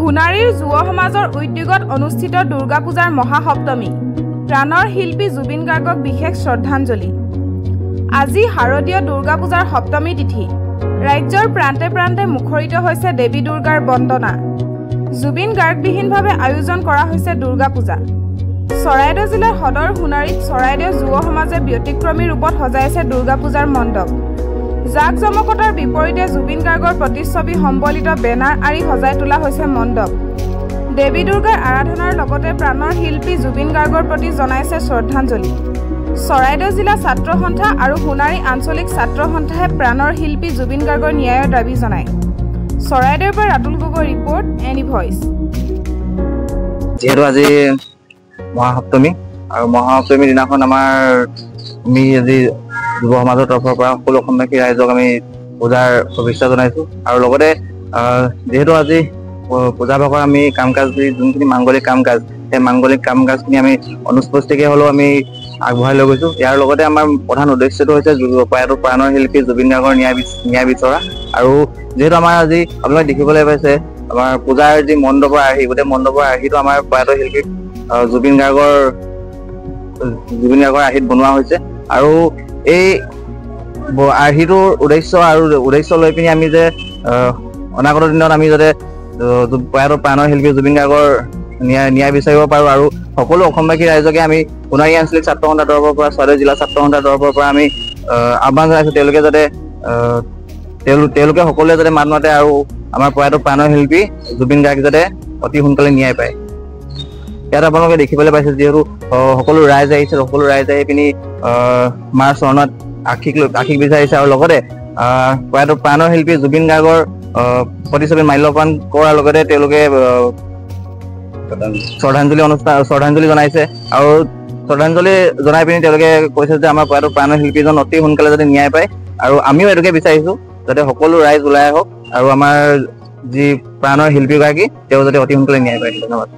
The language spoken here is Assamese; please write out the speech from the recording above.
সোণাৰীৰ যুৱ সমাজৰ উদ্যোগত অনুষ্ঠিত দুৰ্গা পূজাৰ মহাসপ্তমী প্ৰাণৰ শিল্পী জুবিন গাৰ্গক বিশেষ শ্ৰদ্ধাঞ্জলি। আজি শাৰদীয় দুৰ্গা পূজাৰ সপ্তমী তিথি। ৰাজ্যৰ প্ৰান্তে প্ৰান্তে মুখৰিত হৈছে দেৱী দুৰ্গাৰ বন্দনা। জুবিন গাৰ্গবিহীনভাৱে আয়োজন কৰা হৈছে দুৰ্গা পূজা। চৰাইদেউ জিলাৰ সদৰ সোণাৰীত চৰাইদেউ যুৱ সমাজে ব্যতিক্ৰমী ৰূপত সজাইছে দুৰ্গা পূজাৰ মণ্ডপ। জাক জমকতাৰ বিপৰীতে জুবিন গাৰ্গৰ প্ৰতিচ্ছবি সম্বলিত বেনাৰ আৰি সজাই তোলা হৈছে মণ্ডপ। দেৱী দুৰ্গাৰ আৰাধনাৰ লগতে প্ৰাণৰ শিল্পী জুবিন গাৰ্গৰ প্ৰতি জনাইছে শ্ৰদ্ধাঞ্জলি। চৰাইদেউ জিলা ছাত্ৰ সন্থা আৰু সোণাৰী আঞ্চলিক ছাত্ৰ সন্থাই প্ৰাণৰ শিল্পী জুবিন গাৰ্গৰ ন্যায়ৰ দাবী জনায়। চৰাইদেউৰ পৰা Ratul Gogoi report, any voice. যিহেতু আজি মহাসপ্তমী আৰু মহাসপ্তমীৰ দিনাখন আমি আজি যুৱ সমাজৰ তৰফৰ পৰা সকলো অসমবাসী ৰাইজক আমি পূজাৰ শুভেচ্ছা জনাইছো। আৰু লগতে যিহেতু আজি পূজা ভাগৰ আমি কাম কাজ যোনখিনি মাংগলিক কাম কাজ, সেই মাংগলিক কাম কাজখিনি আমি অনুপস্থিতিকে হ'লেও আমি আগবঢ়াই লৈ গৈছো। ইয়াৰ লগতে আমাৰ প্ৰধান উদ্দেশ্যটো হৈছে প্ৰাণৰ শিল্পী জুবিন গাৰ্গৰ ন্যায় বিচৰা। আৰু যিহেতু আমাৰ আজি আপোনালোকে দেখিবলৈ পাইছে আমাৰ পূজাৰ যি মণ্ডপৰ আৰ্হি, গোটেই মণ্ডপৰ আৰ্হিটো আমাৰ প্ৰয়াত শিল্পী জুবিন গাৰ্গৰ আৰ্হিত বনোৱা হৈছে। আৰু এই আৰ্হিটোৰ উদ্দেশ্য লৈ পিনি আমি যে অনাগত দিনত আমি যাতে প্ৰয়াত প্ৰাণৰ শিল্পী জুবিন গাৰ্গৰ ন্যায় বিচাৰিব পাৰোঁ। আৰু সকলো অসমবাসী ৰাইজকে আমি সোণাৰী আঞ্চলিক ছাত্ৰ সন্থাৰ তৰফৰ পৰা, চৰাইদেউ জিলা ছাত্ৰ সন্থাৰ তৰফৰ পৰা আমি আহ্বান জনাইছোঁ তেওঁলোকে যাতে তেওঁলোকে সকলোৱে যাতে মাত মাতে আৰু আমাৰ প্ৰয়াত প্ৰাণৰ শিল্পী জুবিন গাৰ্গ যাতে অতি সোনকালে ন্যায় পায়। ইয়াত আপোনালোকে দেখিবলৈ পাইছে যিহেতু সকলো ৰাইজ আহিছে, সকলো ৰাইজ আহি পিনি মাৰ চৰণত আশীষ বিচাৰিছে। আৰু লগতে প্ৰয়াত প্ৰাণৰ শিল্পী জুবিন গাৰ্গৰ প্ৰতিচ্ছবি মাল্যপান কৰাৰ লগতে তেওঁলোকে শ্ৰদ্ধাঞ্জলি জনাইছে। আৰু শ্ৰদ্ধাঞ্জলি জনাই পিনি তেওঁলোকে কৈছে যে আমাৰ প্ৰয়াত প্ৰাণৰ শিল্পীজন অতি সোনকালে যাতে ন্যায় পায়। আৰু আমিও এইটোকে বিচাৰিছো যাতে সকলো ৰাইজ ওলাই আহক আৰু আমাৰ যি প্ৰাণৰ শিল্পীগৰাকী তেওঁ যাতে অতি সোনকালে ন্যায় পায়। ধন্যবাদ।